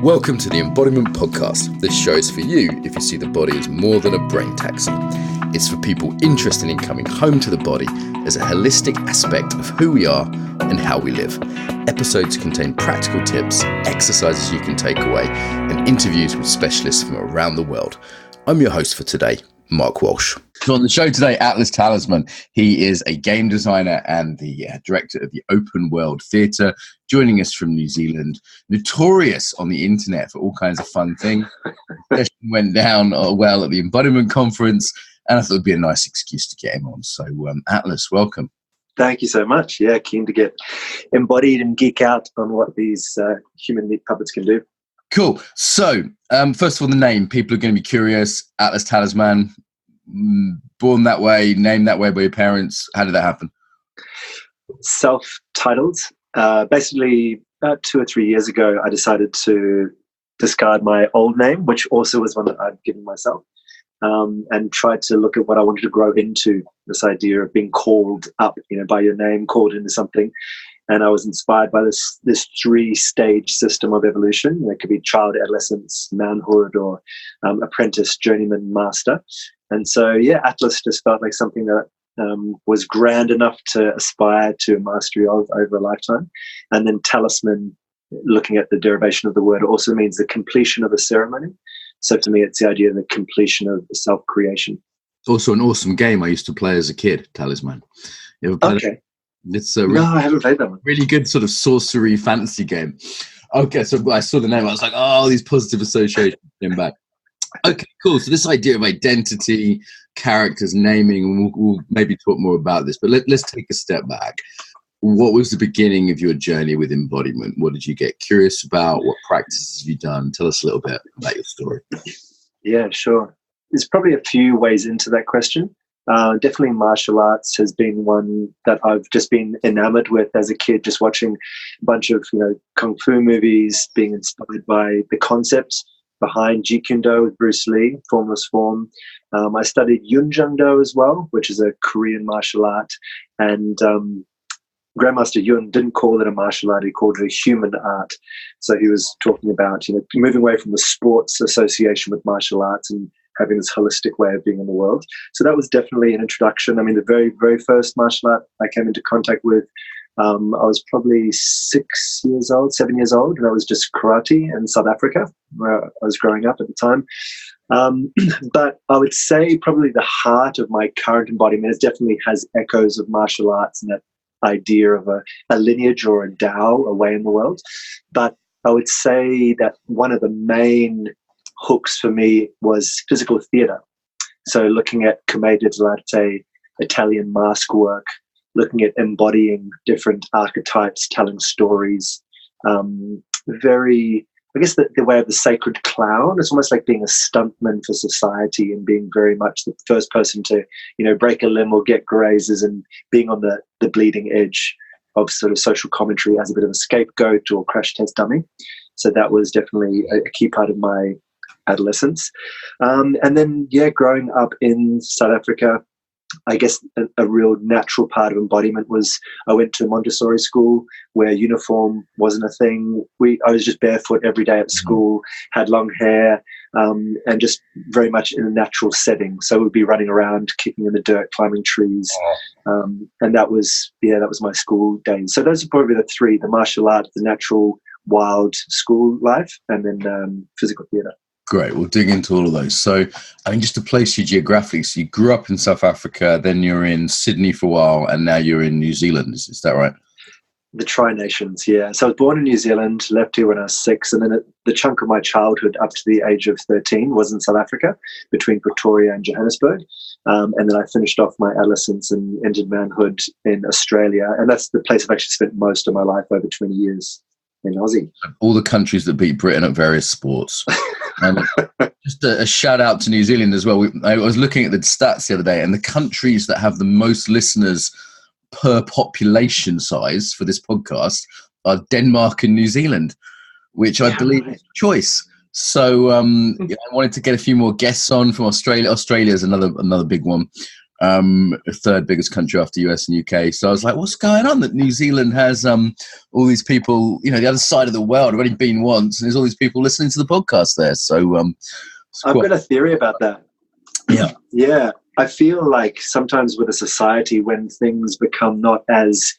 Welcome to the Embodiment Podcast. This show is for you if you see the body as more than a brain taxi. It's for people interested in coming home to the body as a holistic aspect of who we are and how we live. Episodes contain practical tips, exercises you can take away, and interviews with specialists from around the world. I'm your host for today, Mark Walsh. So on the show today, Atlas Talisman. He is a game designer and the director of the Open World Theatre, joining us from New Zealand, notorious on the internet for all kinds of fun things. The session went down well at the Embodiment Conference, and I thought it would be a nice excuse to get him on. So Atlas, welcome. Thank you so much. Yeah, keen to get embodied and geek out on what these human meat puppets can do. Cool. So, first of all, the name. People are going to be curious. Atlas Talisman, born that way, named that way by your parents. How did that happen? Self-titled. Basically, about 2 or 3 years ago, I decided to discard my old name, which also was one that I'd given myself, and tried to look at what I wanted to grow into, this idea of being called up, by your name, called into something. And I was inspired by this 3-stage system of evolution. It could be child, adolescence, manhood, or apprentice, journeyman, master. And so, Atlas just felt like something that was grand enough to aspire to mastery of over a lifetime. And then Talisman, looking at the derivation of the word, also means the completion of a ceremony. So to me, it's the idea of the completion of self-creation. It's also an awesome game I used to play as a kid, Talisman. You ever played it? It's a no, I haven't played that one. Really good sort of sorcery fantasy game. Okay, so I saw the name. I was like, oh, these positive associations came back. Okay, cool. So this idea of identity, characters, naming, we'll maybe talk more about this, but let's take a step back. What was the beginning of your journey with embodiment? What did you get curious about? What practices have you done? Tell us a little bit about your story. Yeah, sure. There's probably a few ways into that question. Definitely martial arts has been one that I've just been enamored with as a kid, just watching a bunch of kung fu movies, being inspired by the concepts behind Jeet Kune Do with Bruce Lee, formless form. I studied Yun Jung Do as well, which is a Korean martial art, and Grandmaster Yun didn't call it a martial art, he called it a human art. So he was talking about moving away from the sports association with martial arts and having this holistic way of being in the world. So that was definitely an introduction. I mean, the very, very first martial art I came into contact with, I was probably 7 years old, and that was just karate in South Africa, where I was growing up at the time. But I would say probably the heart of my current embodiment definitely has echoes of martial arts and that idea of a lineage or a Tao, a way in the world. But I would say that one of the main hooks for me was physical theatre. So looking at commedia dell'arte, Italian mask work, looking at embodying different archetypes, telling stories. The way of the sacred clown. It's almost like being a stuntman for society and being very much the first person to, break a limb or get grazes and being on the bleeding edge of sort of social commentary as a bit of a scapegoat or crash test dummy. So that was definitely a key part of my adolescence. And then, growing up in South Africa, I guess a real natural part of embodiment was I went to a Montessori school where uniform wasn't a thing. I was just barefoot every day at school, had long hair, and just very much in a natural setting. So we'd be running around, kicking in the dirt, climbing trees. And that was my school days. So those are probably the three: the martial art, the natural, wild school life, and then physical theatre. Great. We'll dig into all of those. So, just to place you geographically, so you grew up in South Africa, then you're in Sydney for a while, and now you're in New Zealand. Is that right? The Tri-Nations, yeah. So I was born in New Zealand, left here when I was 6, and then the chunk of my childhood up to the age of 13 was in South Africa, between Pretoria and Johannesburg. And then I finished off my adolescence and entered manhood in Australia. And that's the place I've actually spent most of my life, over 20 years in Aussie. All the countries that beat Britain at various sports. And just a shout out to New Zealand as well. I was looking at the stats the other day, and the countries that have the most listeners per population size for this podcast are Denmark and New Zealand, which I believe is a choice. So I wanted to get a few more guests on from Australia. Australia is another big one. third biggest country after US and UK. So I was like, what's going on that New Zealand has all these people, the other side of the world? I've only been once, and there's all these people listening to the podcast there. So I've got a theory about that. Yeah. Yeah. I feel like sometimes with a society, when things become there's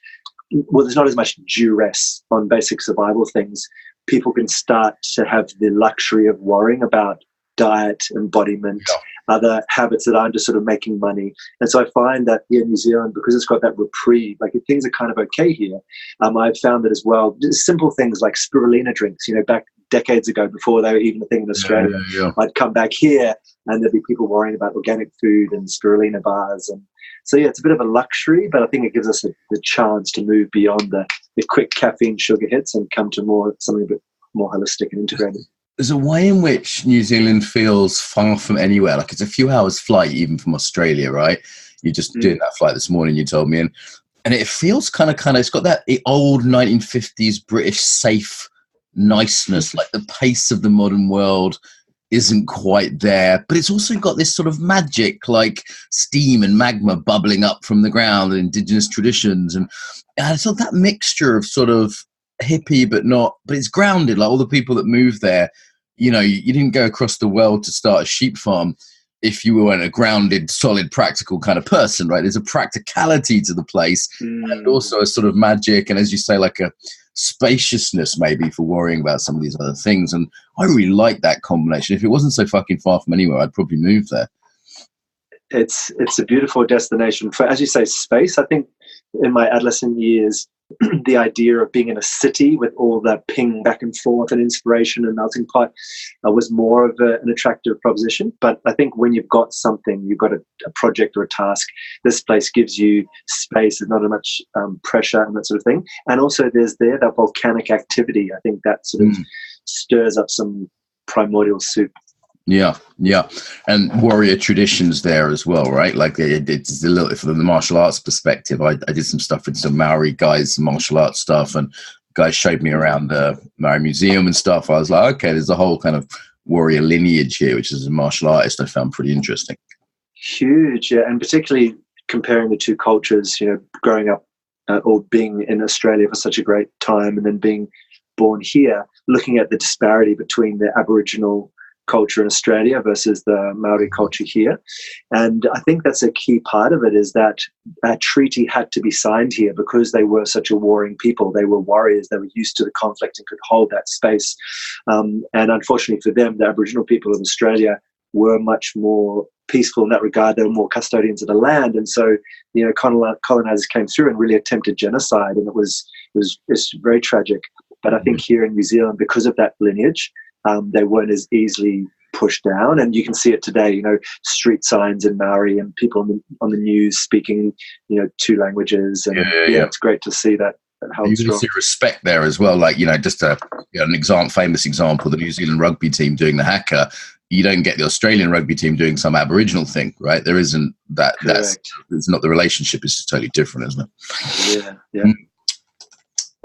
not as much duress on basic survival things, people can start to have the luxury of worrying about diet, embodiment, other habits that aren't just sort of making money. And so I find that here in New Zealand, because it's got that reprieve, like if things are kind of okay here, I've found that as well. Just simple things like spirulina drinks, back decades ago before they were even a thing in Australia. I'd come back here and there'd be people worrying about organic food and spirulina bars. And so, yeah, it's a bit of a luxury, but I think it gives us the chance to move beyond the quick caffeine sugar hits and come to something a bit more holistic and integrated. There's a way in which New Zealand feels far from anywhere. Like it's a few hours flight even from Australia, right? You're just doing that flight this morning, you told me. And it feels kind of, it's got that old 1950s British safe niceness, like the pace of the modern world isn't quite there, but it's also got this sort of magic, like steam and magma bubbling up from the ground and indigenous traditions. And it's sort of that mixture of sort of hippie, but it's grounded. Like all the people that move there, you didn't go across the world to start a sheep farm if you weren't a grounded, solid, practical kind of person, right? There's a practicality to the place and also a sort of magic. And as you say, like a spaciousness maybe for worrying about some of these other things. And I really like that combination. If it wasn't so fucking far from anywhere, I'd probably move there. It's a beautiful destination for, as you say, space. I think in my adolescent years, the idea of being in a city with all that ping back and forth and inspiration and melting pot was more of an attractive proposition. But I think when you've got something, you've got a project or a task, this place gives you space. There's not as much pressure and that sort of thing. And also there's that volcanic activity. I think that sort of stirs up some primordial soup. Yeah. And warrior traditions there as well, right? Like it's a little, from the martial arts perspective, I did some stuff with some Maori guys, some martial arts stuff, and guys showed me around the Maori museum and stuff. I was like, okay, there's a whole kind of warrior lineage here, which as a martial artist I found pretty interesting. Huge, yeah. And particularly comparing the two cultures, growing up or being in Australia for such a great time and then being born here, looking at the disparity between the Aboriginal culture in Australia versus the Maori culture here. And I think that's a key part of it, is that a treaty had to be signed here because they were such a warring people. They were warriors. They were used to the conflict and could hold that space. And unfortunately for them, the Aboriginal people of Australia were much more peaceful in that regard. They were more custodians of the land. And so, colonizers came through and really attempted genocide. And it's very tragic. But I think here in New Zealand, because of that lineage, they weren't as easily pushed down, and you can see it today. Street signs in Maori and people on the news speaking, two languages, and it's great to see that. You can see respect there as well. Like just an famous example: the New Zealand rugby team doing the haka. You don't get the Australian rugby team doing some Aboriginal thing, right? There isn't that. It's not the relationship. It's just totally different, isn't it? Yeah.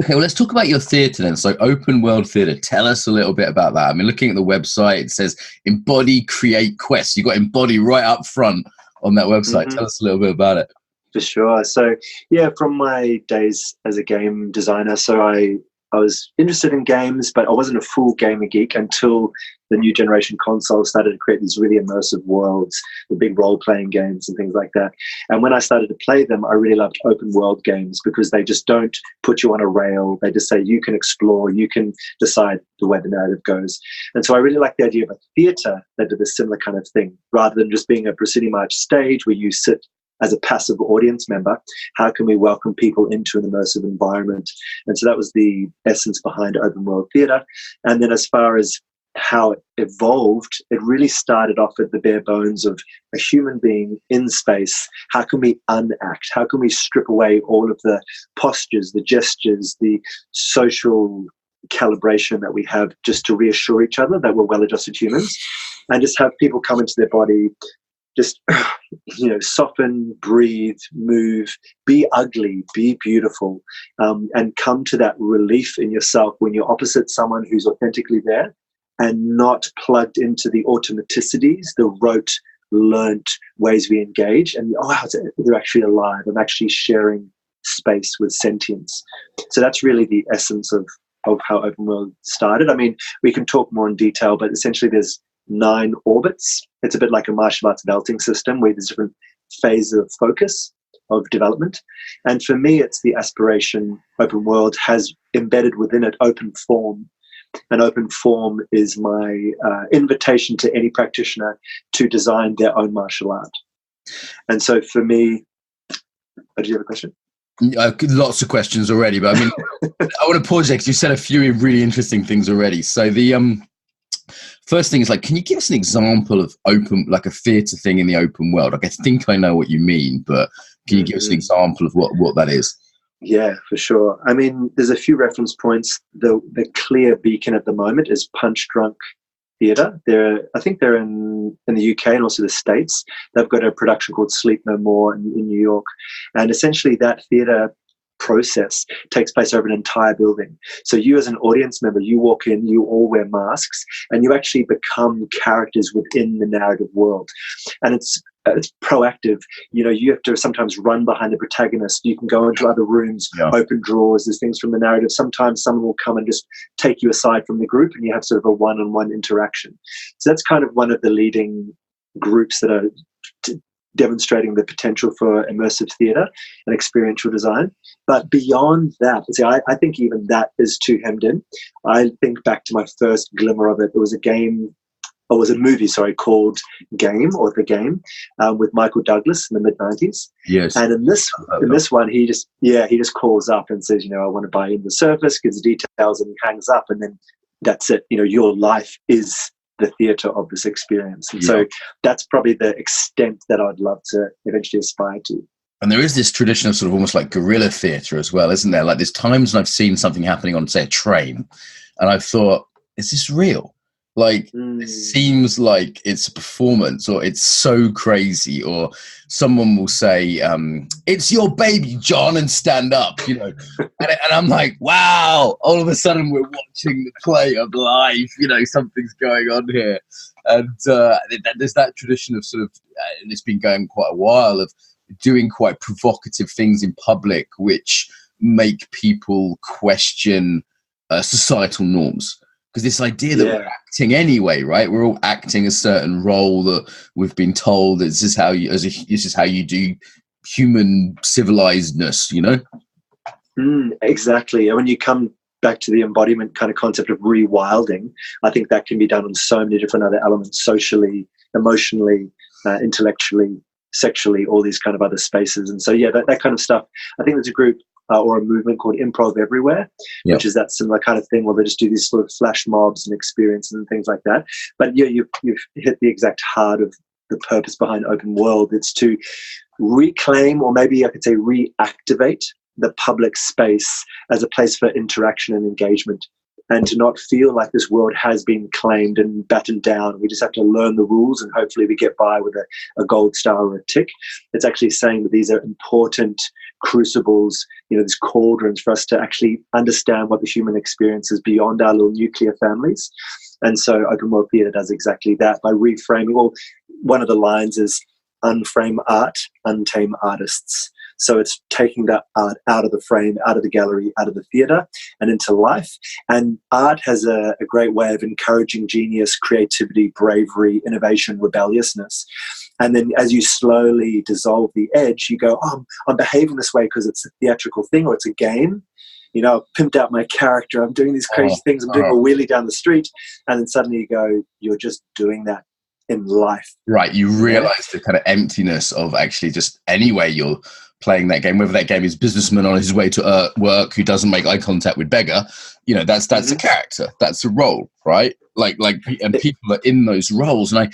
Okay, well, let's talk about your theatre then. So open world theatre, tell us a little bit about that. I mean, looking at the website, it says embody, create, quest. You got embody right up front on that website. Tell us a little bit about it. For sure. So from my days as a game designer, so I was interested in games, but I wasn't a full gamer geek until the new generation consoles started to create these really immersive worlds, the big role-playing games and things like that. And when I started to play them, I really loved open world games because they just don't put you on a rail. They just say you can explore, you can decide the way the narrative goes. And so I really like the idea of a theatre that did a similar kind of thing, rather than just being a proscenium arch stage where you sit as a passive audience member. How can we welcome people into an immersive environment? And so that was the essence behind open world theatre. And then as far as how it evolved, it really started off at the bare bones of a human being in space. How can we unact? How can we strip away all of the postures, the gestures, the social calibration that we have just to reassure each other that we're well-adjusted humans, and just have people come into their body, just soften, breathe, move, be ugly, be beautiful, and come to that relief in yourself when you're opposite someone who's authentically there and not plugged into the automaticities, the rote learnt ways we engage, and oh wow, they're actually alive. I'm actually sharing space with sentience. So that's really the essence of how open world started. I mean, we can talk more in detail, but essentially there's 9 orbits. It's a bit like a martial arts belting system where there's different phases of focus of development. And for me, it's the aspiration open world has embedded within it open form. And open form is my invitation to any practitioner to design their own martial art. And so for me, did you have a question? Lots of questions already, but I mean, I want to pause there because you said a few really interesting things already. So the first thing is, like, can you give us an example of open, like a theatre thing in the open world? Like, I think I know what you mean, but can you give us an example of what that is? Yeah, for sure. I mean, there's a few reference points. The clear beacon at the moment is Punch Drunk Theatre. I think they're in the UK and also the States. They've got a production called Sleep No More in New York. And essentially that theatre process takes place over an entire building. So you as an audience member, you walk in, you all wear masks, and you actually become characters within the narrative world. And it's proactive. You know, you have to sometimes run behind the protagonist. You can go into other rooms, open drawers, there's things from the narrative. Sometimes someone will come and just take you aside from the group and you have sort of a one-on-one interaction. So that's kind of one of the leading groups that are demonstrating the potential for immersive theatre and experiential design. But beyond that, see, I think even that is too hemmed in. I think back to my first glimmer of it. It was a movie, called Game, or The Game, with Michael Douglas in the mid-90s. Yes. And in this one, he just calls up and says, I want to buy in the surface, gives the details, and he hangs up, and then that's it. Your life is the theatre of this experience. And so that's probably the extent that I'd love to eventually aspire to. And there is this tradition of sort of almost like guerrilla theatre as well, isn't there? Like, there's times when I've seen something happening on, say, a train, and I've thought, is this real? Like, it seems like it's a performance, or it's so crazy, or someone will say, it's your baby, John, and stand up, and I'm like, wow, all of a sudden we're watching the play of life, something's going on here. And there's that tradition of sort of, and it's been going quite a while, of doing quite provocative things in public, which make people question societal norms. Because this idea that we're acting anyway, right? We're all acting a certain role that we've been told this is how you do human civilizedness, Exactly. And when you come back to the embodiment kind of concept of rewilding, I think that can be done on so many different other elements, socially, emotionally, intellectually, sexually, all these kind of other spaces. And so, that kind of stuff. I think there's a group or a movement called Improv Everywhere, which is that similar kind of thing where they just do these sort of flash mobs and experiences and things like that. But you've hit the exact heart of the purpose behind open world. It's to reclaim, or maybe I could say reactivate, the public space as a place for interaction and engagement, and to not feel like this world has been claimed and battened down. We just have to learn the rules and hopefully we get by with a gold star or a tick. It's actually saying that these are important crucibles, these cauldrons for us to actually understand what the human experience is beyond our little nuclear families. And so open world theatre does exactly that by reframing. Well, one of the lines is unframe art, untame artists. So it's taking that art out of the frame, out of the gallery, out of the theatre, and into life. And art has a great way of encouraging genius, creativity, bravery, innovation, rebelliousness. And then as you slowly dissolve the edge, you go, I'm behaving this way because it's a theatrical thing, or it's a game. I've pimped out my character. I'm doing these crazy things. I'm doing a wheelie down the street. And then suddenly you go, you're just doing that in life. Right. You realize the kind of emptiness of actually just anyway you're playing that game, whether that game is businessman on his way to work who doesn't make eye contact with beggar, that's a character, that's a role, right? And people are in those roles. And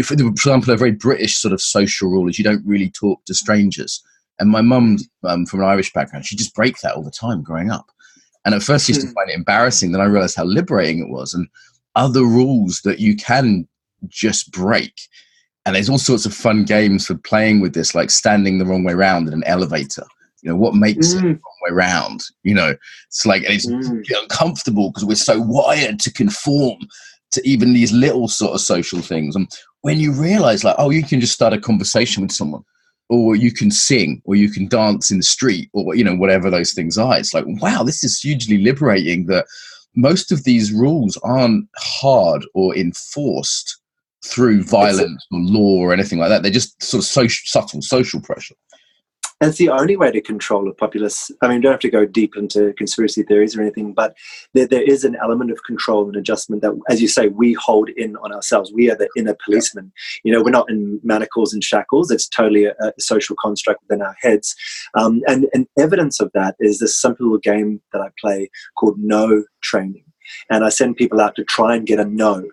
for example, a very British sort of social rule is you don't really talk to strangers. And my mum, from an Irish background, she just break that all the time growing up. And at first I used to find it embarrassing. Then I realized how liberating it was, and other rules that you can just break. And there's all sorts of fun games for playing with this, like standing the wrong way around in an elevator. What makes it the wrong way round? It's like, and it's uncomfortable because we're so wired to conform to even these little sort of social things. And when you realize, like, oh, you can just start a conversation with someone, or you can sing, or you can dance in the street, or, you know, whatever those things are. It's like, wow, this is hugely liberating, that most of these rules aren't hard or enforced through violence or law or anything like that. They're just sort of subtle social pressure. It's the only way to control a populace. I mean, you don't have to go deep into conspiracy theories or anything, but there is an element of control and adjustment that, as you say, we hold in on ourselves. We are the inner policeman. You know, we're not in manacles and shackles. It's totally a social construct within our heads. And evidence of that is this simple little game that I play called No Training. And I send people out to try and get a no.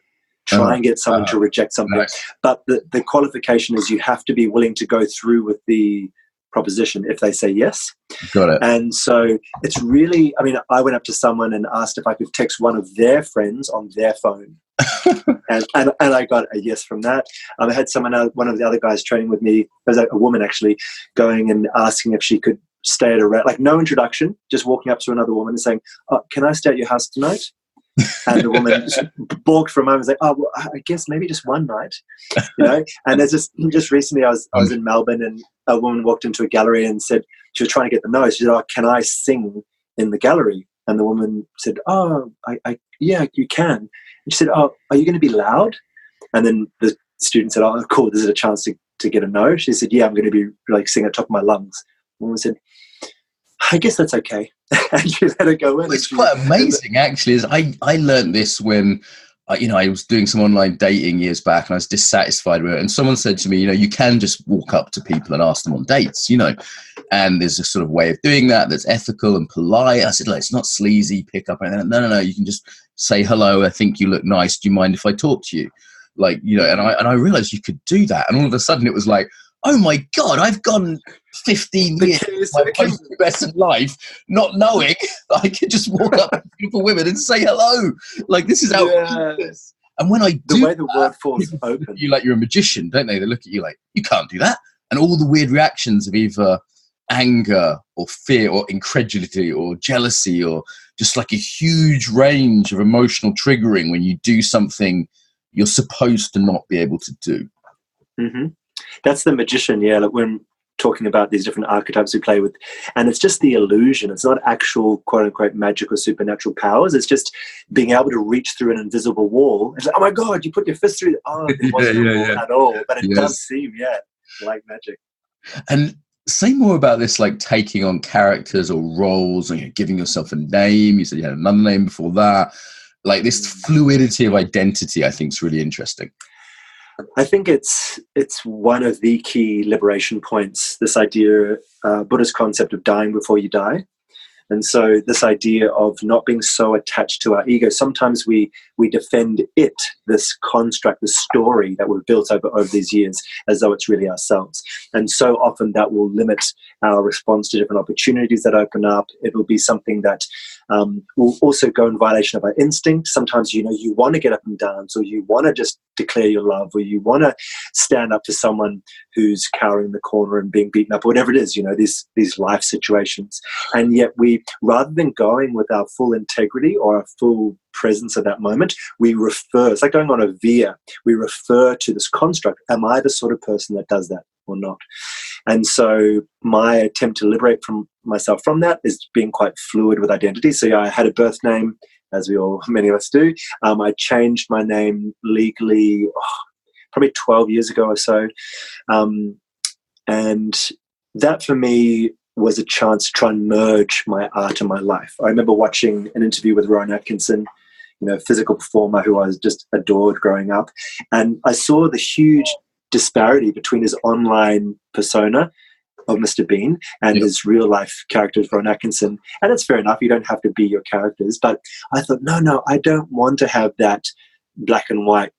Try and get someone to reject something. Nice. But the qualification is you have to be willing to go through with the proposition if they say yes. Got it. And so it's really, I mean, I went up to someone and asked if I could text one of their friends on their phone. and I got a yes from that. I had someone, one of the other guys training with me, there's a woman actually, going and asking if she could stay at like no introduction, just walking up to another woman and saying, oh, can I stay at your house tonight? And the woman just balked for a moment, was like, oh, well, I guess maybe just one night, you know. And there's just recently I was in Melbourne, and a woman walked into a gallery and said, she was trying to get the no. She said, oh, can I sing in the gallery? And the woman said, oh, yeah, you can. And she said, oh, are you going to be loud? And then the student said, oh, cool, this is a chance to get a no. She said, yeah, I'm going to be like singing at the top of my lungs. The woman said, I guess that's okay. And you let her go in. It's quite amazing, actually. Is I learned this when, I was doing some online dating years back, and I was dissatisfied with it. And someone said to me, you can just walk up to people and ask them on dates, and there's a sort of way of doing that that's ethical and polite. I said, like, it's not sleazy, pick up. And no, you can just say, hello, I think you look nice. Do you mind if I talk to you? Like, and I realized you could do that. And all of a sudden it was like, oh my God, I've gone 15 years of my post-pubescent life not knowing I could just walk up to beautiful women and say hello. Like, this is outrageous. And when I do the way the word falls open, you like you're a magician, don't they? They look at you like, you can't do that. And all the weird reactions of either anger or fear or incredulity or jealousy, or just like a huge range of emotional triggering when you do something you're supposed to not be able to do. Mm-hmm. That's the magician, yeah. Like when talking about these different archetypes we play with, and it's just the illusion. It's not actual quote unquote magic or supernatural powers. It's just being able to reach through an invisible wall. It's like, oh my God, you put your fist through. Oh, it wasn't a wall at all, but it does seem, like magic. And say more about this, like taking on characters or roles, and giving yourself a name. You said you had another name before that. Like this fluidity of identity, I think is really interesting. I think it's one of the key liberation points, this idea, Buddha's concept of dying before you die. And so this idea of not being so attached to our ego, sometimes we defend it, this construct, this story that we've built over these years, as though it's really ourselves. And so often that will limit our response to different opportunities that open up. It will be something that will also go in violation of our instinct. Sometimes, you want to get up and dance, or you want to just declare your love, or you want to stand up to someone who's cowering in the corner and being beaten up, or whatever it is, these life situations. And yet rather than going with our full integrity or our full presence at that moment, we refer, it's like going on a via, we refer to this construct. Am I the sort of person that does that or not? And so my attempt to liberate from myself from that is being quite fluid with identity. So I had a birth name, as many of us do. I changed my name legally probably 12 years ago or so. And that for me was a chance to try and merge my art and my life. I remember watching an interview with Rowan Atkinson, physical performer who I just adored growing up. And I saw the huge disparity between his online persona of Mr. Bean and his real life character, Rowan Atkinson. And it's fair enough. You don't have to be your characters. But I thought, no, I don't want to have that black and white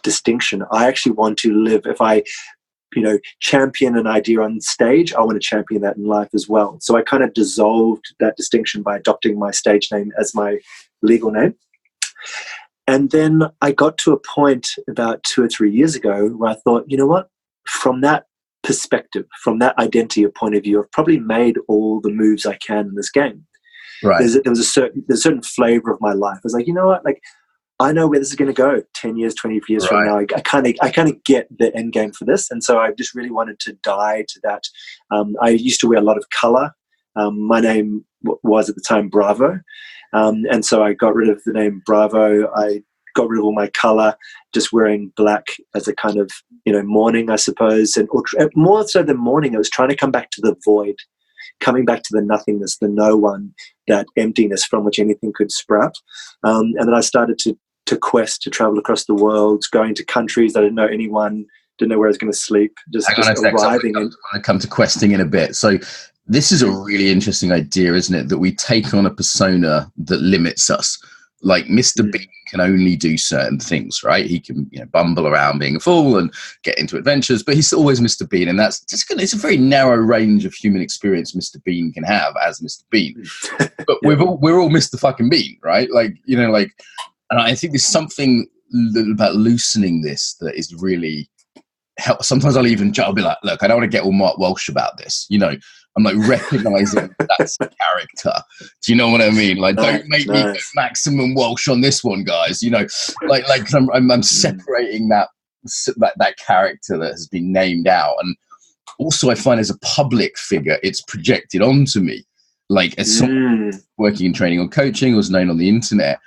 distinction. I actually want to live. If I champion an idea on stage, I want to champion that in life as well. So I kind of dissolved that distinction by adopting my stage name as my legal name. And then I got to a point about 2 or 3 years ago where I thought, you know what? From that perspective, from that identity or point of view, I've probably made all the moves I can in this game. Right. There was a certain flavor of my life. I was like, you know what? Like, I know where this is going to go 10 years, 20 years from now. I kind of get the end game for this. And so I just really wanted to die to that. I used to wear a lot of color. My name was at the time Bravo. And so I got rid of the name Bravo. I got rid of all my color, just wearing black as a kind of, mourning, I suppose. And more so than mourning, it was trying to come back to the void, coming back to the nothingness, the no one, that emptiness from which anything could sprout. And then I started to quest, to travel across the world, going to countries that I didn't know anyone, didn't know where I was going to sleep, just arriving. I come to questing in a bit. So this is a really interesting idea, isn't it? That we take on a persona that limits us. Like Mr. Bean can only do certain things, right? He can, bumble around being a fool and get into adventures, but he's always Mr. Bean, and that's just it's a very narrow range of human experience Mr. Bean can have as Mr. Bean. But we're all Mr. fucking Bean, right? And I think there's something about loosening this that is really help. Sometimes I'll be like, look, I don't want to get all Mark Walsh about this. I'm like recognizing that's a character. Do you know what I mean? Like, don't make me go maximum Walsh on this one, guys. I'm separating that character that has been named out. And also I find as a public figure, it's projected onto me. Like as someone working in training or coaching or was known on the internet,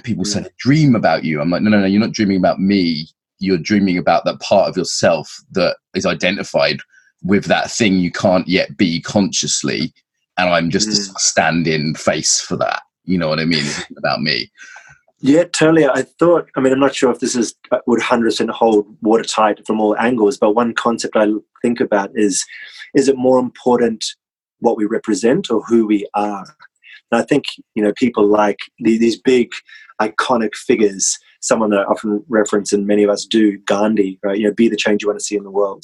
people say, dream about you. I'm like, no, you're not dreaming about me. You're dreaming about that part of yourself that is identified with that thing you can't yet be consciously. And I'm just a stand-in face for that. You know what I mean? It's about me. Yeah, totally. I'm not sure if this would 100% hold watertight from all angles, but one concept I think about is it more important what we represent or who we are? And I think, people like these big iconic figures, someone that I often reference and many of us do, Gandhi, right? Be the change you want to see in the world.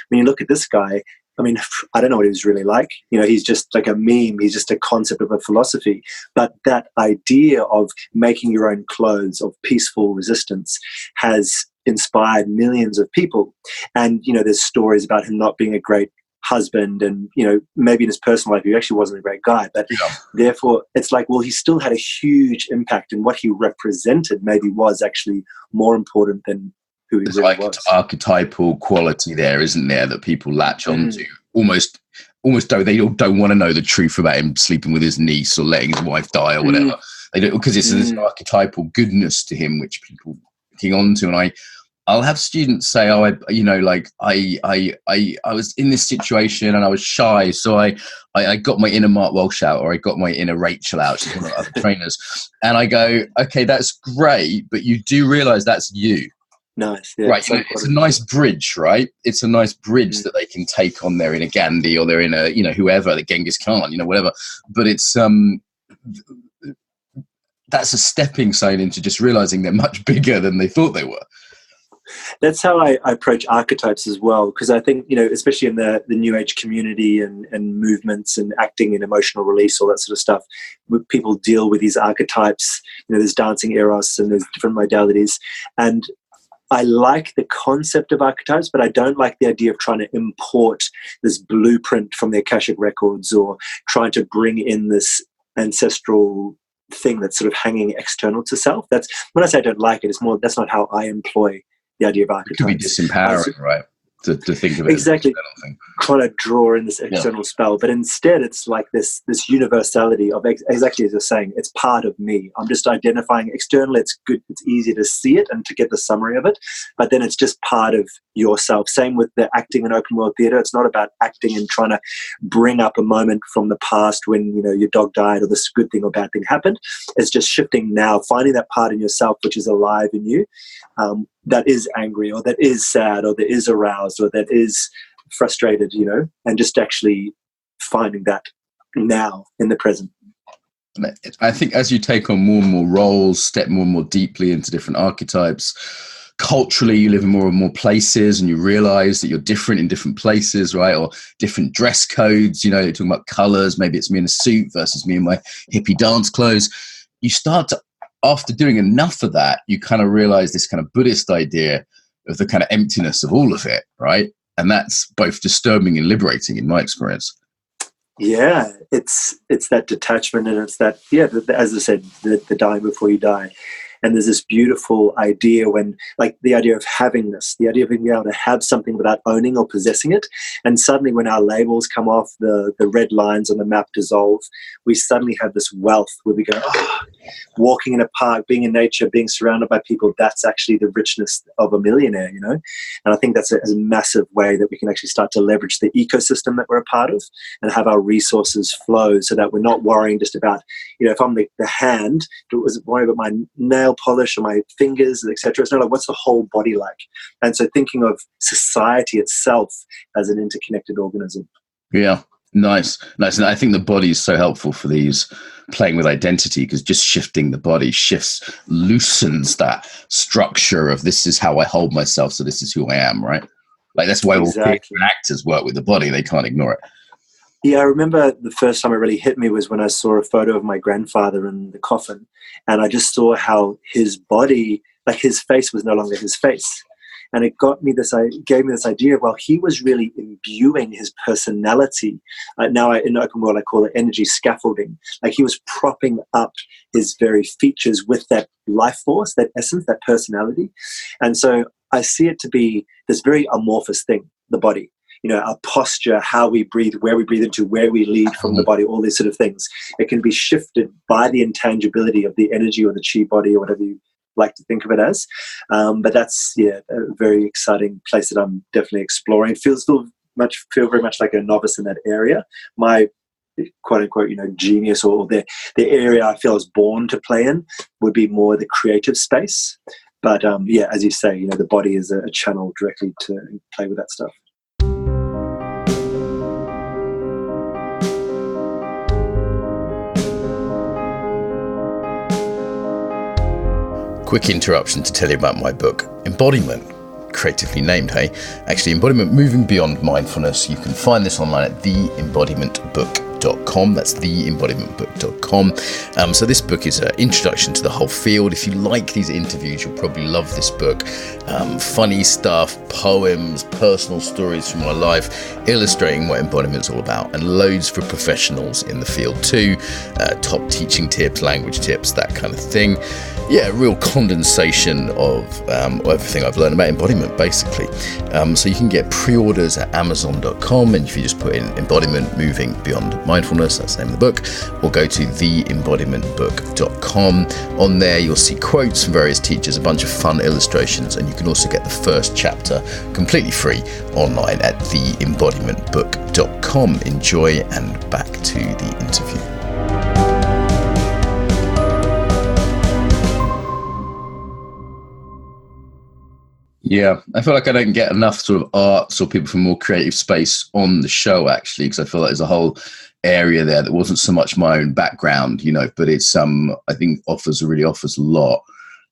When you look at this guy, I don't know what he was really like. He's just like a meme. He's just a concept of a philosophy. But that idea of making your own clothes, of peaceful resistance, has inspired millions of people. And, there's stories about him not being a great husband, and maybe in his personal life he actually wasn't a great guy, but therefore it's like, well, he still had a huge impact, and what he represented maybe was actually more important than who he really was. Archetypal quality there, isn't there, that people latch onto almost though they don't want to know the truth about him sleeping with his niece or letting his wife die or whatever. They don't, because it's an archetypal goodness to him which people cling on to. And I'll have students say, "Oh, I was in this situation and I was shy, so I got my inner Mark Walsh out, or I got my inner Rachel out." She's one of the other trainers, and I go, "Okay, that's great, but you do realize that's you." Nice, yeah, right? It's a nice bridge, right? It's a nice bridge that they can take on their inner Gandhi or their inner, whoever, the Genghis Khan, whatever. But it's that's a stepping stone into just realizing they're much bigger than they thought they were. That's how I approach archetypes as well, because I think, especially in the New Age community and movements and acting and emotional release, all that sort of stuff, people deal with these archetypes. There's dancing eros and there's different modalities. And I like the concept of archetypes, but I don't like the idea of trying to import this blueprint from the Akashic records or trying to bring in this ancestral thing that's sort of hanging external to self. That's when I say I don't like it, it's more that's not how I employ the idea of archetypes. It can be disempowering, right? To think of it exactly, trying to draw in this external spell, but instead it's like this universality of exactly as you're saying, it's part of me. I'm just identifying externally. It's good, it's easy to see it and to get the summary of it, but then it's just part of yourself. Same with the acting in open world theatre. It's not about acting and trying to bring up a moment from the past when your dog died or this good thing or bad thing happened. It's just shifting now, finding that part in yourself which is alive in you, that is angry or that is sad or that is aroused or that is frustrated, and just actually finding that now in the present. I think as you take on more and more roles, step more and more deeply into different archetypes, culturally you live in more and more places and you realize that you're different in different places, right? Or different dress codes, you're talking about colors. Maybe it's me in a suit versus me in my hippie dance clothes. You start to, after doing enough of that, you kind of realize this kind of Buddhist idea of the kind of emptiness of all of it, right? And that's both disturbing and liberating in my experience. Yeah, it's that detachment, and it's that, as I said, the dying before you die. And there's this beautiful idea when, like, the idea of havingness, the idea of being able to have something without owning or possessing it. And suddenly when our labels come off, the red lines on the map dissolve, we suddenly have this wealth where we go, oh, walking in a park, being in nature, being surrounded by people, that's actually the richness of a millionaire, you know? And I think that's a massive way that we can actually start to leverage the ecosystem that we're a part of and have our resources flow so that we're not worrying just about, you know, if I'm the hand, was worrying about my nail polish or my fingers, etc. It's not like, what's the whole body like? And so thinking of society itself as an interconnected organism. Yeah. Nice. And I think the body is so helpful for these playing with identity, because just shifting the body loosens that structure of this is how I hold myself, so this is who I am, right? Like that's why all actors work with the body. They can't ignore it. Yeah, I remember the first time it really hit me was when I saw a photo of my grandfather in the coffin, and I just saw how his body, like his face was no longer his face. And it gave me this idea of, well, he was really imbuing his personality. Now in open world, I call it energy scaffolding. Like he was propping up his very features with that life force, that essence, that personality. And so I see it to be this very amorphous thing, the body. You know, our posture, how we breathe, where we breathe into, where we lead from the body, all these sort of things. It can be shifted by the intangibility of the energy or the chi body or whatever you like to think of it as. But that's, a very exciting place that I'm definitely exploring. It feels very much like a novice in that area. My quote unquote, genius, or the area I feel I was born to play in would be more the creative space. But as you say, the body is a channel directly to play with that stuff. Quick interruption to tell you about my book, Embodiment. Creatively named, hey? Actually, Embodiment Moving Beyond Mindfulness. You can find this online at theembodimentbook.com. That's theembodimentbook.com. So this book is an introduction to the whole field. If you like these interviews, you'll probably love this book. Funny stuff, poems, personal stories from my life, illustrating what embodiment's all about, and loads for professionals in the field too. Top teaching tips, language tips, that kind of thing. Yeah, a real condensation of everything I've learned about embodiment, basically. So you can get pre-orders at Amazon.com, and if you just put in Embodiment Moving Beyond Mindfulness, that's the name of the book, or go to theembodimentbook.com. On there, you'll see quotes from various teachers, a bunch of fun illustrations, and you can also get the first chapter completely free online at theembodimentbook.com. Enjoy, and back to the interview. Yeah, I feel like I don't get enough sort of arts or people from more creative space on the show, actually, because I feel like there's a whole area there that wasn't so much my own background, but it's I think offers a lot.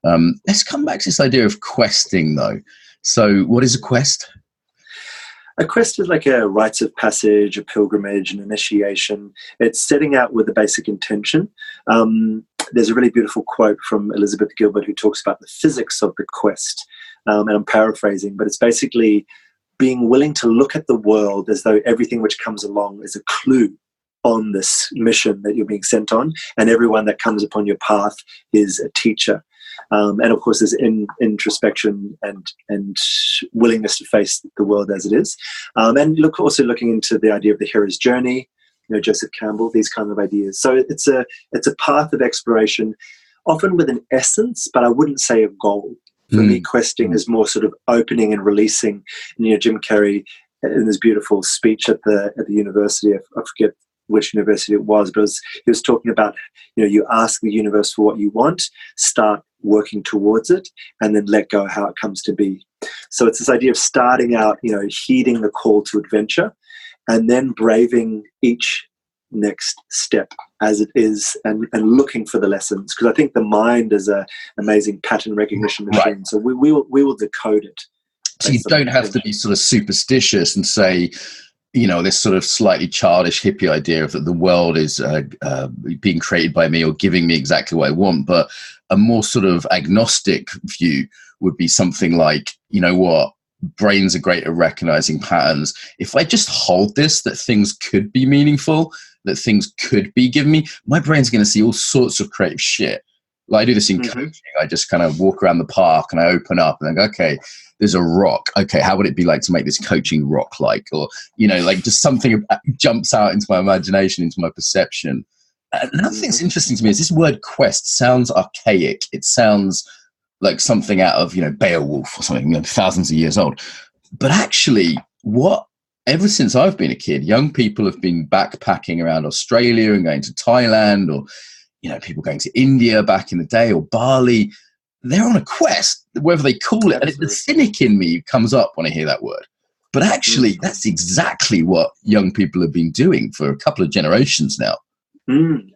Let's come back to this idea of questing, though. So what is a quest? A quest is like a rites of passage, a pilgrimage, an initiation. It's setting out with a basic intention. There's a really beautiful quote from Elizabeth Gilbert who talks about the physics of the quest. And I'm paraphrasing, but it's basically being willing to look at the world as though everything which comes along is a clue on this mission that you're being sent on, and everyone that comes upon your path is a teacher. And of course, there's introspection and willingness to face the world as it is. And also looking into the idea of the hero's journey, Joseph Campbell, these kind of ideas. So it's a path of exploration, often with an essence, but I wouldn't say a goal. For me, questing is more sort of opening and releasing. And, Jim Carrey, in this beautiful speech at the university, I forget which university it was, but he was talking about, you ask the universe for what you want, start working towards it, and then let go how it comes to be. So it's this idea of starting out, heeding the call to adventure, and then braving each next step as it is, and looking for the lessons, because I think the mind is an amazing pattern recognition machine. Right. So we will decode it. So you don't have to be sort of superstitious and say, this sort of slightly childish hippie idea of that the world is being created by me or giving me exactly what I want, but a more sort of agnostic view would be something like, brains are great at recognizing patterns. If I just hold this, that things could be meaningful, that things could be given me, my brain's going to see all sorts of creative shit. Like I do this in coaching. I just kind of walk around the park and I open up and I go, okay, there's a rock. Okay, how would it be like to make this coaching rock like? Or, like just something jumps out into my imagination, into my perception. Another thing that's interesting to me is this word quest sounds archaic. It sounds like something out of, Beowulf or something, thousands of years old. But actually, ever since I've been a kid, young people have been backpacking around Australia and going to Thailand, or people going to India back in the day, or Bali. They're on a quest, whether they call it. And the cynic in me comes up when I hear that word. But actually, that's exactly what young people have been doing for a couple of generations now.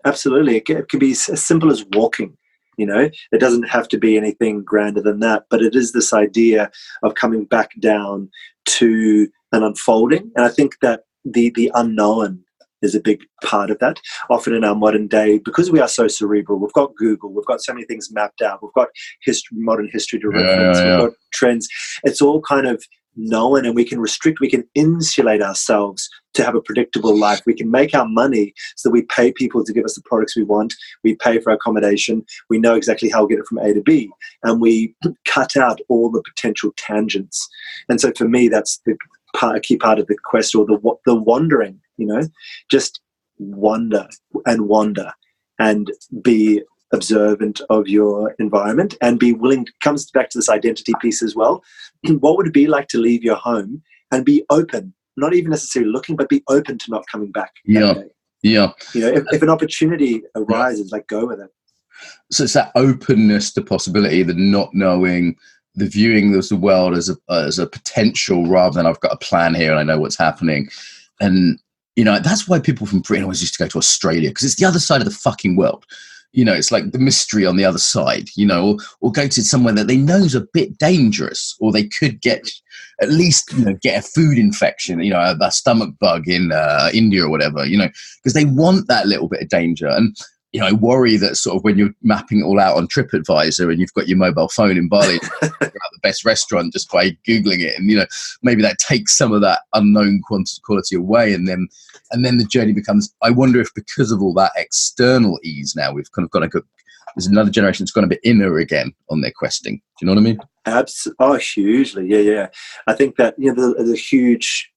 Absolutely. It can be as simple as walking. It doesn't have to be anything grander than that. But it is this idea of coming back down to an unfolding. And I think that the unknown is a big part of that. Often in our modern day, because we are so cerebral, we've got Google, we've got so many things mapped out, we've got modern history to reference, we've got trends. It's all kind of known, and we can insulate ourselves to have a predictable life. We can make our money so that we pay people to give us the products we want. We pay for accommodation. We know exactly how we'll get it from A to B, and we cut out all the potential tangents. And so for me, that's a key part of the quest, or the wandering, just wander and be observant of your environment and be willing. Comes back to this identity piece as well. What would it be like to leave your home and be open, not even necessarily looking, but be open to not coming back? Yeah. If an opportunity arises, go with it. So it's that openness to possibility, the not knowing, the viewing of the world as a potential rather than I've got a plan here and I know what's happening. And, that's why people from Britain always used to go to Australia, because it's the other side of the fucking world. It's like the mystery on the other side, or go to somewhere that they know is a bit dangerous, or they could get at least, get a food infection, a stomach bug in India or whatever, because they want that little bit of danger. And, I worry that sort of when you're mapping it all out on TripAdvisor and you've got your mobile phone in Bali, figure out the best restaurant just by Googling it. And, maybe that takes some of that unknown quality away. And then the journey becomes, I wonder if because of all that external ease now, we've kind of got there's another generation that's gone a bit inner again on their questing. Do you know what I mean? Hugely. Yeah. I think that, the huge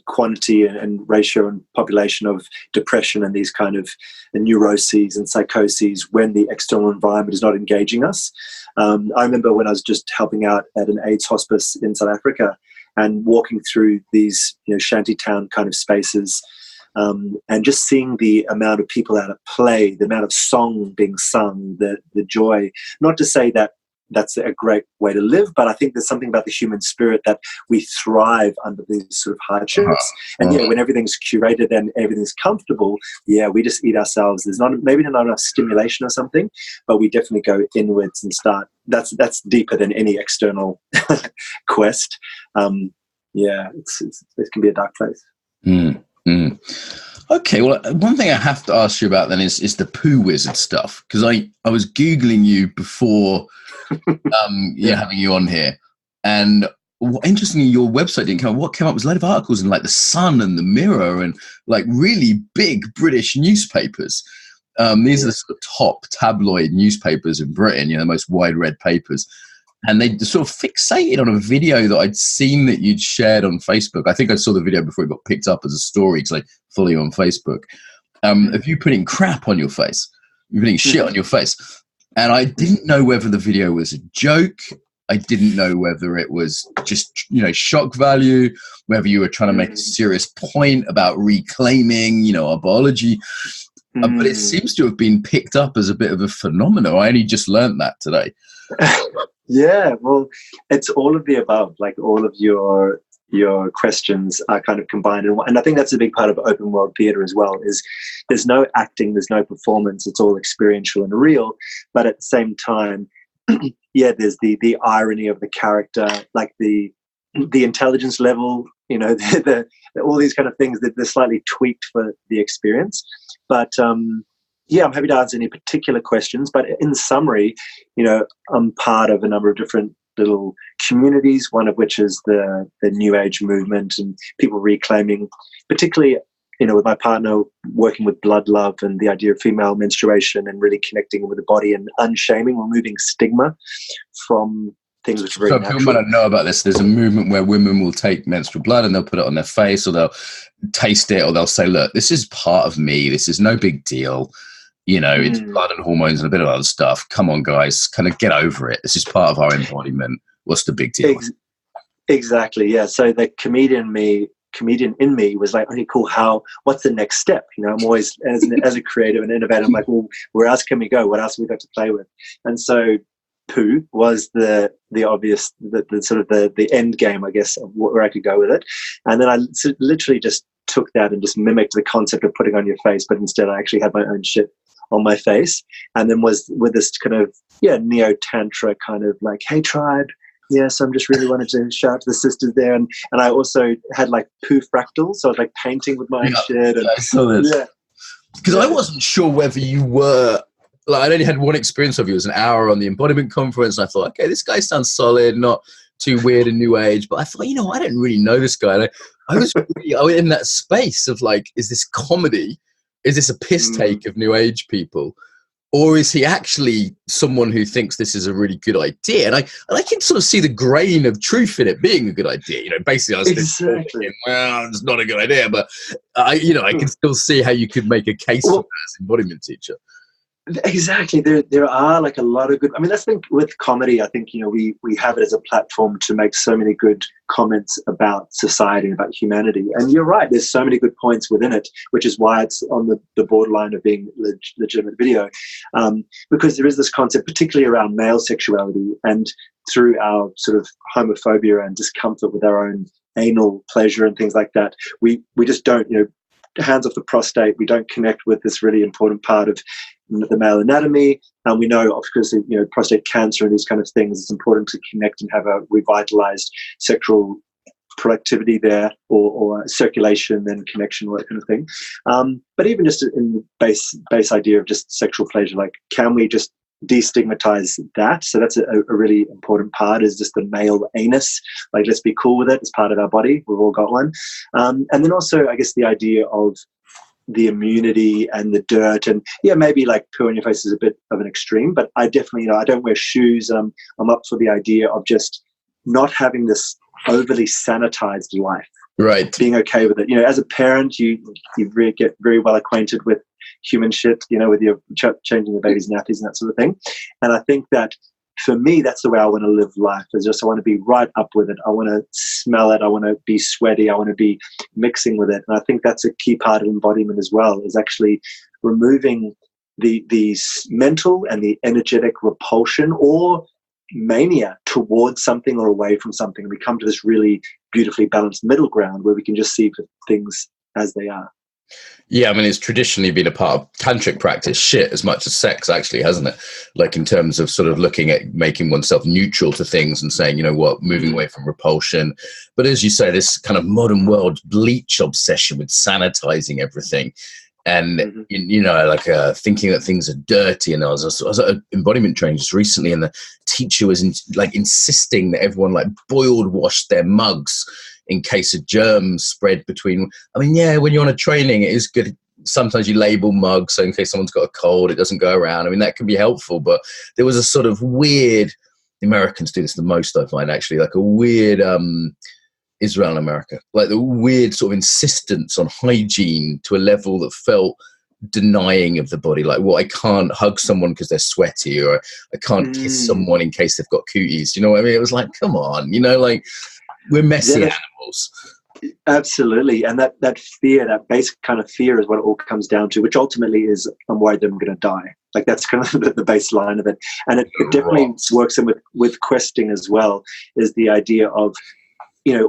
quantity and ratio and population of depression and these kind of neuroses and psychoses when the external environment is not engaging us. I remember when I was just helping out at an AIDS hospice in South Africa and walking through these shantytown kind of spaces, and just seeing the amount of people out at play, the amount of song being sung, the joy. Not to say that that's a great way to live, but I think there's something about the human spirit that we thrive under these sort of hardships. And when everything's curated and everything's comfortable, we just eat ourselves. There's maybe not enough stimulation or something, but we definitely go inwards and start. That's deeper than any external quest. It can be a dark place. Okay, well, one thing I have to ask you about then is the poo wizard stuff, because I was Googling you before having you on here, and interestingly, your website didn't come up. What came up was a load of articles in like the Sun and the Mirror and like really big British newspapers. These are the sort of top tabloid newspapers in Britain, the most wide read papers. And they sort of fixated on a video that I'd seen that you'd shared on Facebook. I think I saw the video before it got picked up as a story because I follow you on Facebook. Of you putting crap on your face. You're putting shit on your face. And I didn't know whether the video was a joke. I didn't know whether it was just, shock value, whether you were trying to make a serious point about reclaiming, our biology. But it seems to have been picked up as a bit of a phenomenon. I only just learned that today. Yeah, well, it's all of the above. Like all of your questions are kind of combined, and I think that's a big part of open world theatre as well. Is there's no acting, there's no performance. It's all experiential and real. But at the same time, there's the irony of the character, like the intelligence level. All these kind of things that they're slightly tweaked for the experience. But I'm happy to answer any particular questions, but in summary, I'm part of a number of different little communities, one of which is the New Age movement and people reclaiming, particularly with my partner, working with blood love and the idea of female menstruation and really connecting with the body and unshaming, removing stigma from things which are very so natural. people might not know about this. There's a movement where women will take menstrual blood and they'll put it on their face, or they'll taste it, or they'll say, look, this is part of me. This is no big deal. It's blood and hormones and a bit of other stuff. Come on, guys, kind of get over it. This is part of our embodiment. What's the big deal? Exactly, yeah. So the comedian in me was like, okay, cool, what's the next step? I'm always, as a creative and innovator, I'm like, well, where else can we go? What else have we got to play with? And so poo was the obvious, the sort of the end game, I guess, of where I could go with it. And then I literally just took that and just mimicked the concept of putting on your face, but instead I actually had my own shit on my face, and then was with this kind of neo-tantra kind of like, hey tribe, so I'm just really wanted to shout out to the sisters there, and I also had like poo fractals, so I was like painting with my own shit. And I saw this because I wasn't sure whether you were like, I'd only had one experience of you. It was an hour on the embodiment conference, and I thought, okay, this guy sounds solid, not too weird and new age, but I thought, I didn't really know this guy. I was really in that space of like, is this comedy? Is this a piss take of new age people? Or is he actually someone who thinks this is a really good idea? And I can sort of see the grain of truth in it being a good idea. Basically, I was thinking, well, it's not a good idea, but I can still see how you could make a case for that as an embodiment teacher. Exactly. There are like a lot of good, let's think with comedy, I think, we have it as a platform to make so many good comments about society and about humanity. And you're right, there's so many good points within it, which is why it's on the borderline of being legitimate video. Because there is this concept, particularly around male sexuality, and through our sort of homophobia and discomfort with our own anal pleasure and things like that, we just don't, hands off the prostate, we don't connect with this really important part of the male anatomy. And we know, of course, prostate cancer and these kind of things, it's important to connect and have a revitalized sexual productivity there, or circulation and connection, all that kind of thing. But even just in the base idea of just sexual pleasure, like, can we just destigmatize that? So that's a really important part, is just the male anus. Like, let's be cool with it. It's part of our body. We've all got one. And then also, I guess, the idea of the immunity and the dirt, and maybe like poo on your face is a bit of an extreme, but I definitely, I don't wear shoes. I'm up for the idea of just not having this overly sanitized life. Right. Being okay with it. As a parent, you really get very well acquainted with human shit, with your changing the baby's nappies and that sort of thing. And I think that for me, that's the way I want to live life, is just I want to be right up with it. I want to smell it. I want to be sweaty. I want to be mixing with it. And I think that's a key part of embodiment as well, is actually removing the mental and the energetic repulsion or mania towards something or away from something. And we come to this really beautifully balanced middle ground where we can just see things as they are. Yeah, it's traditionally been a part of tantric practice, shit, as much as sex, actually, hasn't it? Like, in terms of sort of looking at making oneself neutral to things and saying, moving away from repulsion. But as you say, this kind of modern world bleach obsession with sanitizing everything. And, thinking that things are dirty. And I was at an embodiment training just recently, and the teacher was insisting that everyone boiled wash their mugs in case of germs spread between. When you're on a training, it is good. Sometimes you label mugs, so in case someone's got a cold, it doesn't go around. That can be helpful, but there was a sort of weird, the Americans do this the most, I find, actually, like a weird, Israel and America, like the weird sort of insistence on hygiene to a level that felt denying of the body. Like, I can't hug someone because they're sweaty, or I can't kiss someone in case they've got cooties. You know what I mean? It was like, come on, we're messy animals. Absolutely. And that fear, that basic kind of fear, is what it all comes down to, which ultimately is, I'm worried that I'm going to die. Like, that's kind of the baseline of it. And it definitely works in with questing as well, is the idea of,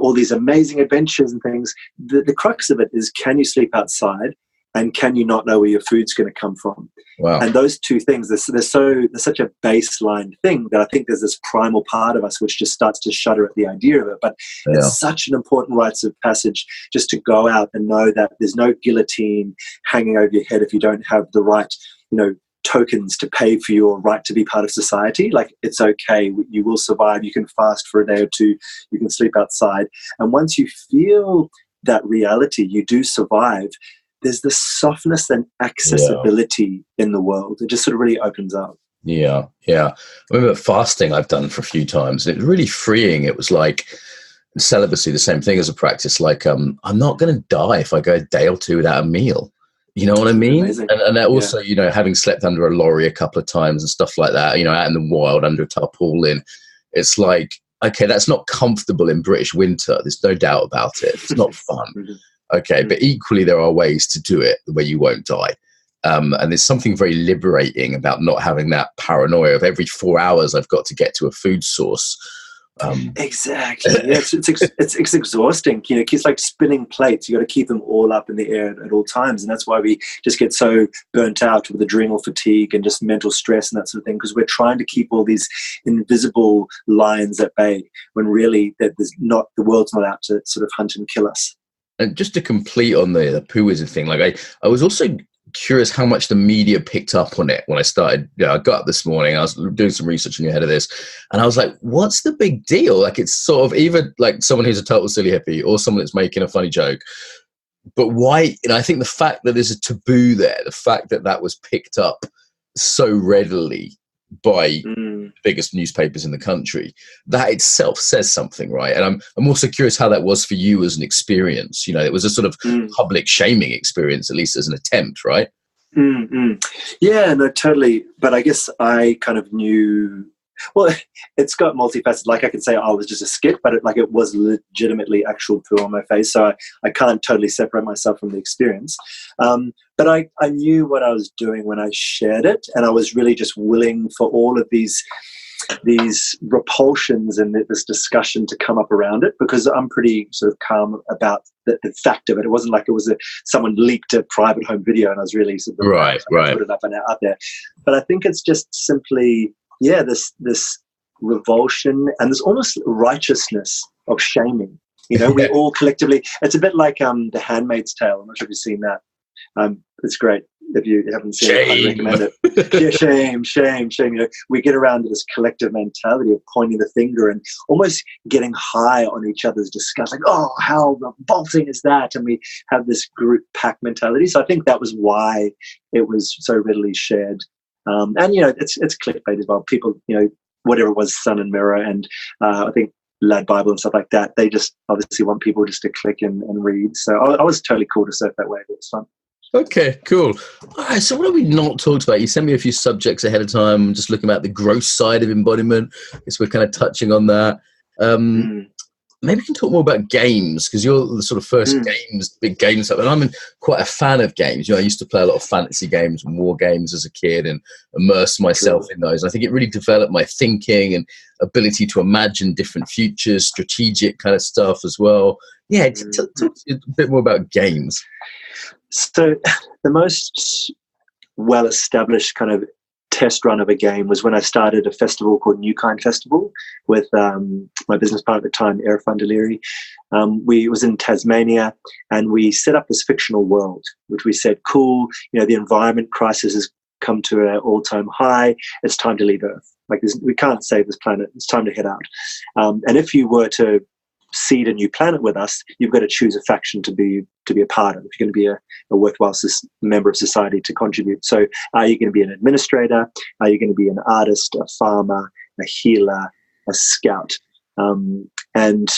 all these amazing adventures and things. The crux of it is, can you sleep outside? And can you not know where your food's going to come from? Wow. And those two things, they're such a baseline thing that I think there's this primal part of us which just starts to shudder at the idea of it. But it's such an important rites of passage just to go out and know that there's no guillotine hanging over your head if you don't have the right, tokens to pay for your right to be part of society. Like, it's okay. You will survive. You can fast for a day or two. You can sleep outside. And once you feel that reality, you do survive. there's this softness and accessibility in the world. It just sort of really opens up. Yeah. I remember fasting I've done for a few times, and it was really freeing. It was like celibacy, the same thing as a practice. Like, I'm not going to die if I go a day or two without a meal. You know what I mean? Amazing. And also, you know, having slept under a lorry a couple of times and stuff like that, you know, out in the wild under a tarpaulin, it's like, okay, that's not comfortable in British winter. There's no doubt about it. It's not fun. Okay, but equally there are ways to do it where you won't die. And there's something very liberating about not having that paranoia of every 4 hours I've got to get to a food source. Exactly. Yeah, it's exhausting. You know, it's like spinning plates. You got to keep them all up in the air at all times, and that's why we just get so burnt out with adrenal fatigue and just mental stress and that sort of thing, because we're trying to keep all these invisible lions at bay when really the world's not out to sort of hunt and kill us. And just to complete on the poo wizard thing, like I was also curious how much the media picked up on it when I started. You know, I got up this morning, I was doing some research on your head of this, and I was like, what's the big deal? Like, it's sort of either like someone who's a total silly hippie or someone that's making a funny joke. But why? And I think the fact that there's a taboo there, the fact that that was picked up so readily by biggest newspapers in the country, that itself says something, right? And I'm also curious how that was for you as an experience. You know, it was a sort of public shaming experience, at least as an attempt, right? Yeah, no, totally. But I guess I kind of knew. Well, it's got multifaceted. Like, I could say, oh, it was just a skit, but it was legitimately actual poo on my face. So I can't totally separate myself from the experience. But I knew what I was doing when I shared it, and I was really just willing for all of these repulsions and this discussion to come up around it, because I'm pretty sort of calm about the fact of it. It wasn't like it was someone leaked a private home video and I was really sort of right. put it up and out there. But I think it's just simply this revulsion and this almost righteousness of shaming. You know, we all collectively. It's a bit like The Handmaid's Tale. I'm not sure if you've seen that. It's great. If you haven't seen it, I recommend it. Yeah, shame. You know, we get around to this collective mentality of pointing the finger and almost getting high on each other's disgust. Like, oh, how revolting is that? And we have this group pack mentality. So I think that was why it was so readily shared. And, you know, it's clickbait as well. People, you know, whatever it was, Sun and Mirror and I think Lad Bible and stuff like that, they just obviously want people just to click and read. So I was totally cool to surf that wave. It was fun. Okay, cool. All right, so what have we not talked about? You sent me a few subjects ahead of time, just looking about the gross side of embodiment. I guess we're kind of touching on that. Maybe we can talk more about games, because you're the sort of first big games. And I'm quite a fan of games. You know, I used to play a lot of fantasy games and war games as a kid and immerse myself in those. I think it really developed my thinking and ability to imagine different futures, strategic kind of stuff as well. Yeah, talk a bit more about games. So the most well-established kind of test run of a game was when I started a festival called New Kind Festival with my business partner at the time, Erfan Deliri. It was in Tasmania, and we set up this fictional world, which we said, cool, you know, the environment crisis has come to an all-time high. It's time to leave Earth. Like, we can't save this planet. It's time to head out. And if you were to seed a new planet with us, you've got to choose a faction to be a part of if you're going to be a worthwhile member of society to contribute. So are you going to be an administrator? Are you going to be an artist, a farmer, a healer, a scout? And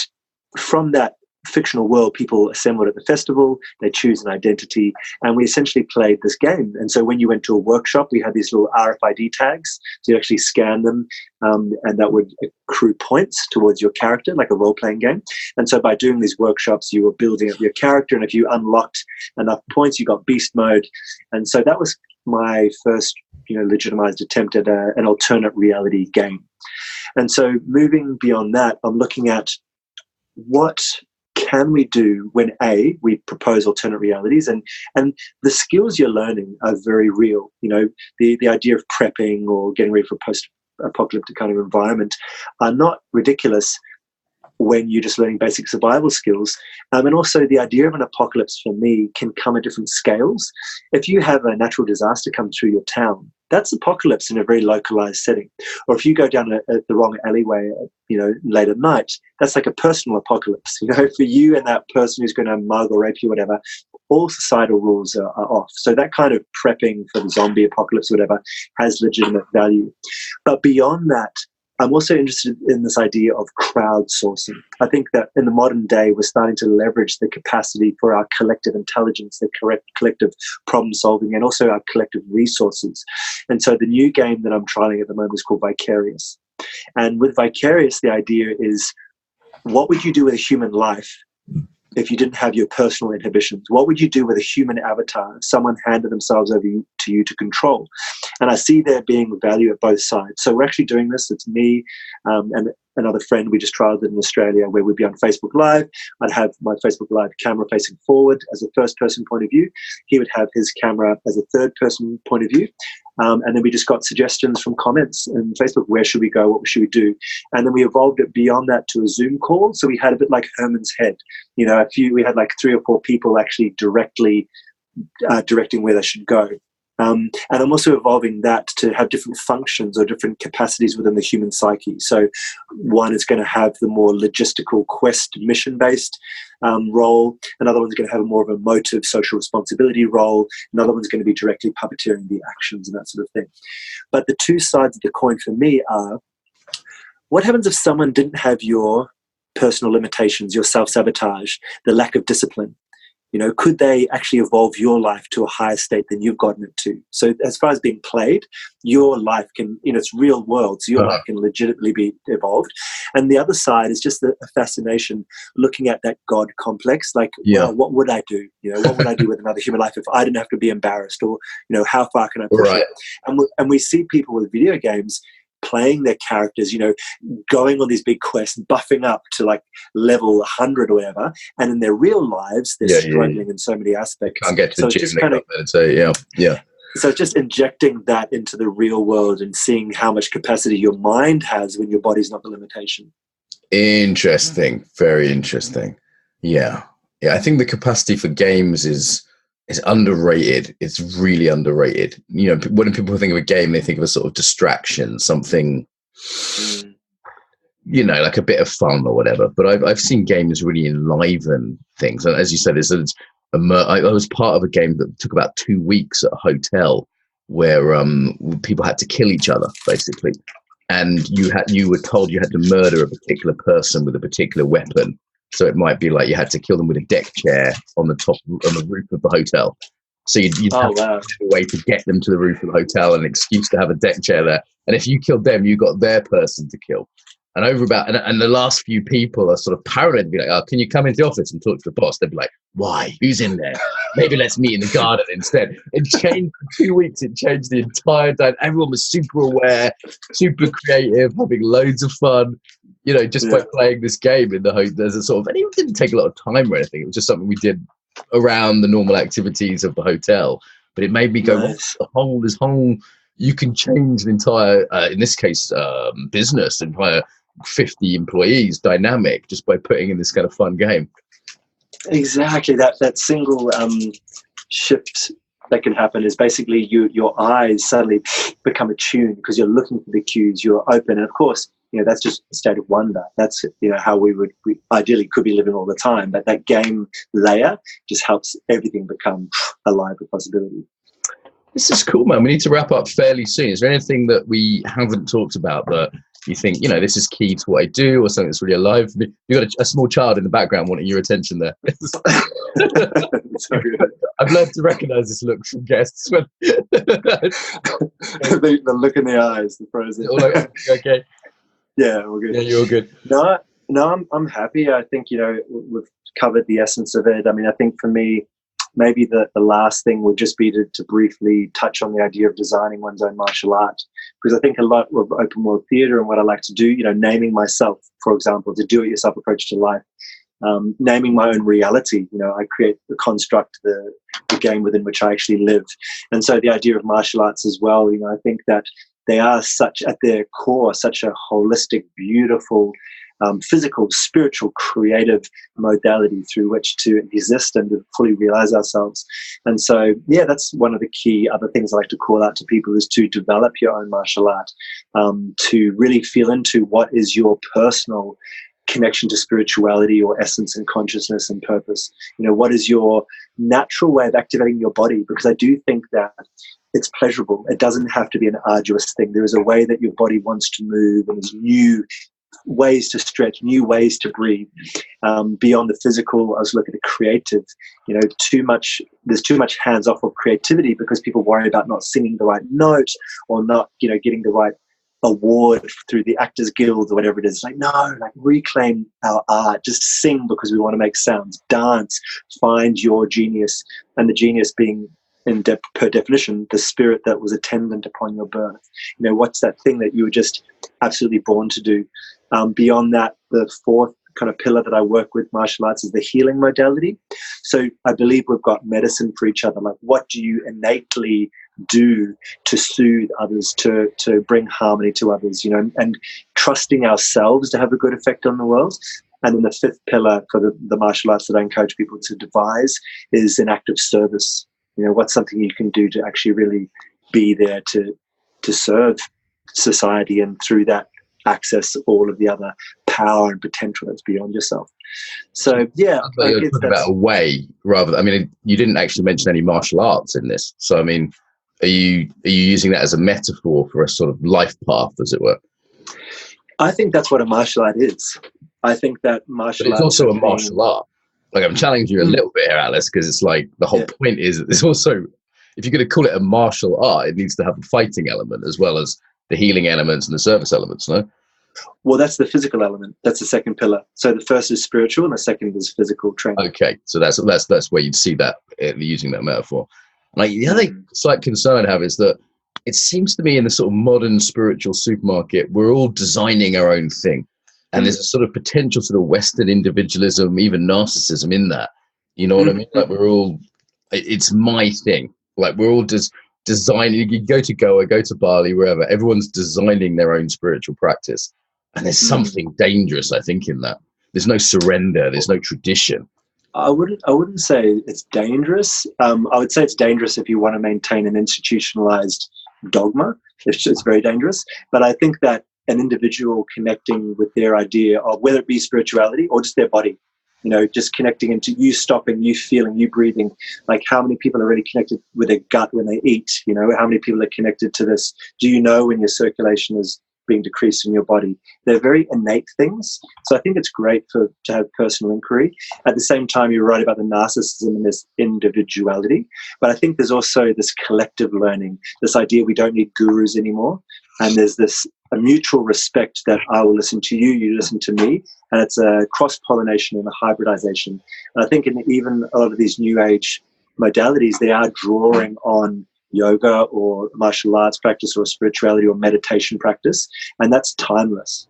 from that fictional world, people assembled at the festival, they choose an identity, and we essentially played this game. And so when you went to a workshop, we had these little RFID tags, so you actually scan them, and that would accrue points towards your character, like a role-playing game. And so by doing these workshops, you were building up your character, and if you unlocked enough points, you got beast mode. And so that was my first, you know, legitimized attempt at an alternate reality game. And so moving beyond that, I'm looking at what can we do when we propose alternate realities, and the skills you're learning are very real. You know, the idea of prepping or getting ready for a post-apocalyptic kind of environment are not ridiculous when you're just learning basic survival skills. And also the idea of an apocalypse for me can come at different scales. If you have a natural disaster come through your town, that's apocalypse in a very localized setting. Or if you go down the wrong alleyway, you know, late at night, that's like a personal apocalypse. You know, for you and that person who's going to mug or rape you, whatever, all societal rules are off. So that kind of prepping for the zombie apocalypse or whatever has legitimate value. But beyond that, I'm also interested in this idea of crowdsourcing. I think that in the modern day, we're starting to leverage the capacity for our collective intelligence, the collective problem solving, and also our collective resources. And so the new game that I'm trialing at the moment is called Vicarious. And with Vicarious, the idea is, what would you do with a human life if you didn't have your personal inhibitions? What would you do with a human avatar if someone handed themselves over to you to control? And I see there being value at both sides. So we're actually doing this. It's me and another friend. We just trialed it in Australia, where we'd be on Facebook Live. I'd have my Facebook Live camera facing forward as a first-person point of view. He would have his camera as a third-person point of view. And then we just got suggestions from comments in Facebook. Where should we go? What should we do? And then we evolved it beyond that to a Zoom call. So we had a bit like Herman's Head. We had like 3 or 4 people actually directly directing where they should go. And I'm also evolving that to have different functions or different capacities within the human psyche. So one is going to have the more logistical quest mission-based role. Another one's going to have more of a motive social responsibility role. Another one's going to be directly puppeteering the actions and that sort of thing. But the two sides of the coin for me are, what happens if someone didn't have your personal limitations, your self-sabotage, the lack of discipline? Could they actually evolve your life to a higher state than you've gotten it to? So as far as being played, your life can, it's real world, so your life can legitimately be evolved. And the other side is just a fascination looking at that God complex, like, well, what would I do? What would I do with another human life if I didn't have to be embarrassed? Or, how far can I push it? And we see people with video games playing their characters, going on these big quests, buffing up to like level 100 or whatever, and in their real lives they're struggling in so many aspects. Can't get to the gym. So it's just injecting that into the real world and seeing how much capacity your mind has when your body's not the limitation. Interesting. Very interesting. Yeah. I think the capacity for games is underrated. It's really underrated. When people think of a game, they think of a sort of distraction, something, like a bit of fun or whatever. But I've seen games really enliven things. And as you said, I was part of a game that took about 2 weeks at a hotel where people had to kill each other, basically. And you were told you had to murder a particular person with a particular weapon. So it might be like you had to kill them with a deck chair on the roof of the hotel. So you'd have a way to get them to the roof of the hotel, and an excuse to have a deck chair there. And if you killed them, you got their person to kill. And and the last few people are sort of paranoid, be like, "Oh, can you come into the office and talk to the boss?" They'd be like, "Why? Who's in there? Maybe let's meet in the garden instead." It changed for 2 weeks. It changed the entire day. Everyone was super aware, super creative, having loads of fun. Just by playing this game in the hotel, there's a sort of, and it didn't take a lot of time or anything. It was just something we did around the normal activities of the hotel. But it made me go, this whole, you can change an entire, in this case, business, entire 50 employees dynamic just by putting in this kind of fun game. Exactly. That single shift that can happen is basically your eyes suddenly become attuned because you're looking for the cues, you're open. And of course, that's just a state of wonder. That's, how we ideally could be living all the time. But that game layer just helps everything become alive with possibility. This is cool, man. We need to wrap up fairly soon. Is there anything that we haven't talked about that you think, this is key to what I do, or something that's really alive for me? You've got a small child in the background wanting your attention there. I've learned to recognize this look from guests. The look in the eyes, the frozen. Okay. Yeah, we're good. Yeah, you're good. No, I'm happy. I think, we've covered the essence of it. I mean, I think for me, maybe the last thing would just be to briefly touch on the idea of designing one's own martial art. Because I think a lot of open world theatre and what I like to do, naming myself, for example, the do-it-yourself approach to life, naming my own reality. I create the construct, the game within which I actually live. And so the idea of martial arts as well, I think that they are at their core, such a holistic, beautiful, physical, spiritual, creative modality through which to exist and to fully realize ourselves. And so, that's one of the key other things I like to call out to people, is to develop your own martial art, to really feel into what is your personal connection to spirituality or essence and consciousness and purpose? What is your natural way of activating your body? Because I do think that it's pleasurable. It doesn't have to be an arduous thing. There is a way that your body wants to move, and there's new ways to stretch, new ways to breathe. Beyond the physical, I was looking at creative. There's too much hands off of creativity because people worry about not singing the right note or not, getting the right award through the Actors Guild or whatever it is. No, reclaim our art. Just sing because we want to make sounds. Dance. Find your genius, and the genius being, per definition, the spirit that was attendant upon your birth. What's that thing that you were just absolutely born to do? Beyond that, the fourth kind of pillar that I work with martial arts is the healing modality. So I believe we've got medicine for each other. What do you innately do to soothe others, to bring harmony to others, and trusting ourselves to have a good effect on the world. And then the fifth pillar for the martial arts that I encourage people to devise is an act of service. What's something you can do to actually really be there to serve society, and through that access all of the other power and potential that's beyond yourself. So yeah, you're talking about a way rather than, you didn't actually mention any martial arts in this. So are you using that as a metaphor for a sort of life path, as it were? I think that's what a martial art is. I think that martial art. It's also a martial art. I'm challenging you a little bit here, Alice, because it's the whole point is that there's also, if you're going to call it a martial art, it needs to have a fighting element as well as the healing elements and the service elements, no? Well, that's the physical element. That's the second pillar. So the first is spiritual and the second is physical training. Okay, so that's where you'd see that, using that metaphor. The other slight concern I have is that it seems to me in the sort of modern spiritual supermarket, we're all designing our own thing. And there's a sort of potential sort of Western individualism, even narcissism in that. You know what I mean? We're all, it's my thing. We're all just designing. You go to Goa, go to Bali, wherever. Everyone's designing their own spiritual practice. And there's something dangerous, I think, in that. There's no surrender. There's no tradition. I wouldn't say it's dangerous. I would say it's dangerous if you want to maintain an institutionalized dogma. It's very dangerous. But I think that an individual connecting with their idea of whether it be spirituality or just their body, just connecting into you stopping, you feeling, you breathing. How many people are really connected with their gut when they eat? How many people are connected to this? Do you know when your circulation is being decreased in your body? They're very innate things. So I think it's great to have personal inquiry. At the same time, you're right about the narcissism and this individuality. But I think there's also this collective learning, this idea we don't need gurus anymore. And there's a mutual respect that I will listen to you, you listen to me. And it's a cross-pollination and a hybridization. And I think in even a lot of these new age modalities, they are drawing on yoga or martial arts practice or spirituality or meditation practice, and that's timeless.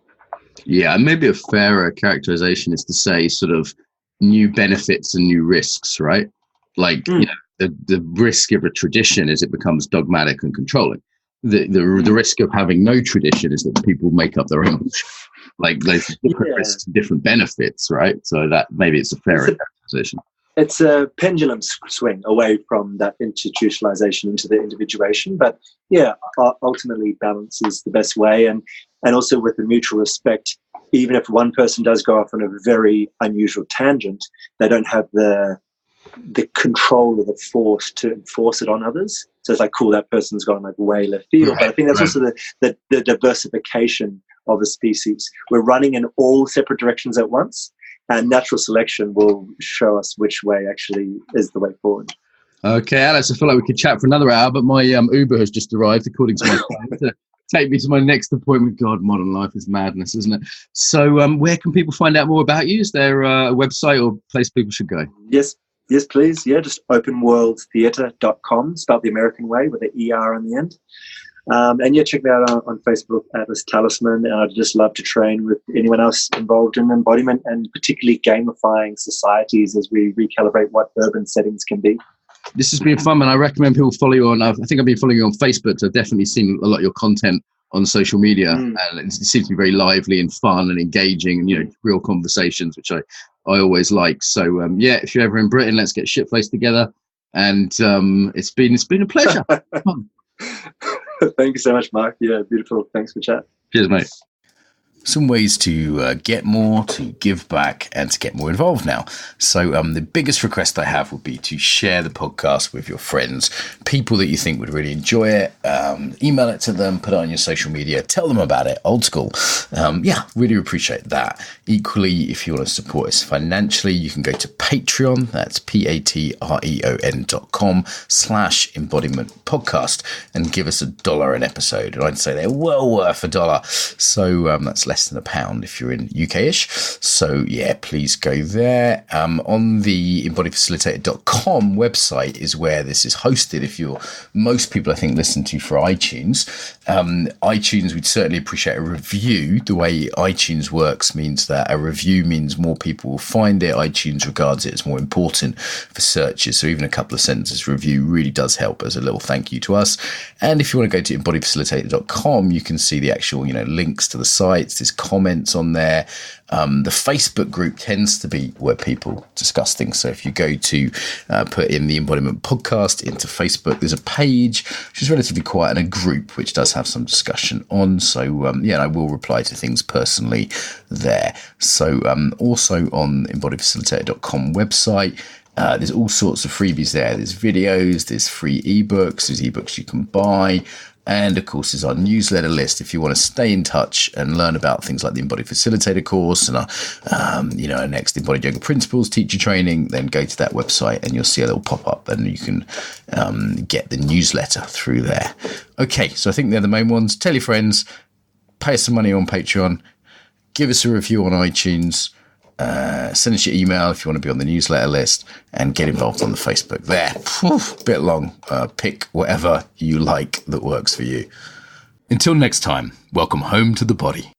Yeah, and maybe a fairer characterization is to say sort of new benefits and new risks, right? The risk of a tradition is it becomes dogmatic and controlling. The risk of having no tradition is that people make up their own. There's different risks, different benefits, right? So that maybe it's a fairer characterization. It's a pendulum swing away from that institutionalization into the individuation. But ultimately balance is the best way. And also with the mutual respect, even if one person does go off on a very unusual tangent, they don't have the control or the force to enforce it on others. So it's cool, that person's gone way left field. Right, but I think that's also the diversification of a species. We're running in all separate directions at once. And natural selection will show us which way actually is the way forward. Okay, Alice, I feel like we could chat for another hour, but my Uber has just arrived, according to my phone, to take me to my next appointment. God, modern life is madness, isn't it? So where can people find out more about you? Is there a website or place people should go? Yes, please. Yeah, just openworldtheatre.com, spelled the American way with the ER on the end. And check me out on Facebook at this Talisman. And I'd just love to train with anyone else involved in embodiment and particularly gamifying societies as we recalibrate what urban settings can be. This has been fun, and I recommend people follow you on. I think I've been following you on Facebook, so I've definitely seen a lot of your content on social media, and it seems to be very lively and fun and engaging, and real conversations, which I always like. So if you're ever in Britain, let's get shit-faced together. And it's been a pleasure. Thank you so much, Mark. Yeah, beautiful. Thanks for chat. Cheers, mate. some ways to get more, to give back, and to get more involved now. So the biggest request I have would be to share the podcast with your friends, people that you think would really enjoy it. Email it to them, put it on your social media, tell them about it, old school. Really appreciate that. Equally, if you want to support us financially, you can go to Patreon. That's patreon.com/embodiment podcast and give us $1 an episode. And I'd say they're well worth $1. So that's less than £1 if you're in UK-ish. So yeah, please go there. On the embodiedfacilitator.com website is where this is hosted. If you're, most people I think listen to for iTunes. iTunes, we'd certainly appreciate a review. The way iTunes works means that a review means more people will find it. iTunes regards it as more important for searches. So even a couple of sentences review really does help as a little thank you to us. And if you want to go to embodiedfacilitator.com, you can see the actual, links to the sites. There's comments on there. The Facebook group tends to be where people discuss things. So if you go to put in the Embodiment Podcast into Facebook, there's a page which is relatively quiet and a group which does have some discussion on. So I will reply to things personally there. So also on the embodiedfacilitator.com website, there's all sorts of freebies there. There's videos, there's free ebooks, there's ebooks you can buy. And of course, there's our newsletter list. If you want to stay in touch and learn about things like the Embodied Facilitator course and our next Embodied Yoga Principles teacher training, then go to that website and you'll see a little pop-up and you can get the newsletter through there. Okay, so I think they're the main ones. Tell your friends, pay us some money on Patreon, give us a review on iTunes, send us your email if you want to be on the newsletter list, and get involved on the Facebook there. Bit long. Pick whatever you like that works for you. Until next time, welcome home to the body.